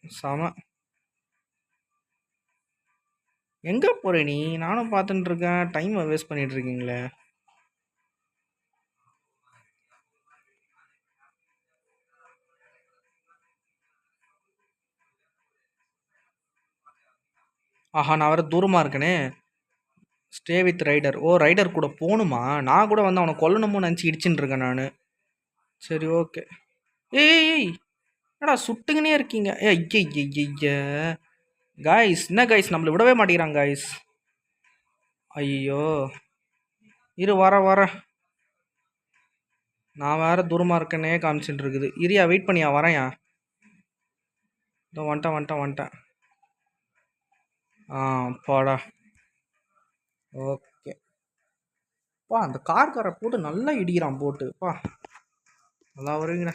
செம. எங்க போற நீ? நானும் பார்த்துட்டு இருக்கேன். டைமை வேஸ்ட் பண்ணிட்டு இருக்கீங்களே. ஆஹா, நான் வேற தூரமா இருக்கனே. Stay with rider. ஓ, ரைடர் கூட போகணுமா? நான் கூட வந்து அவனை கொல்லணுமோ நினச்சி இடிச்சுட்டு இருக்கேன் நான். சரி, ஓகே. ஏய் ஏய், என்னடா சுட்டுங்கன்னே இருக்கீங்க? ஏ ஐய, காய்ஸ் என்ன காய்ஸ், நம்மள விடவே மாட்டேங்கிறாங்க காய்ஸ். ஐயோ, இரு வர நான் வேற தூரமாக இருக்கேனே காமிச்சுட்டு இருக்குது. இரியா, வெயிட் பண்ணியா, வரேன்யா. இதோ வந்துட்டேன். போடா. ஓகே. அந்த கார்காரை போட்டு நல்லா இடிக்கிறான் போட்டு. நல்லா வருவீங்கண்ணா.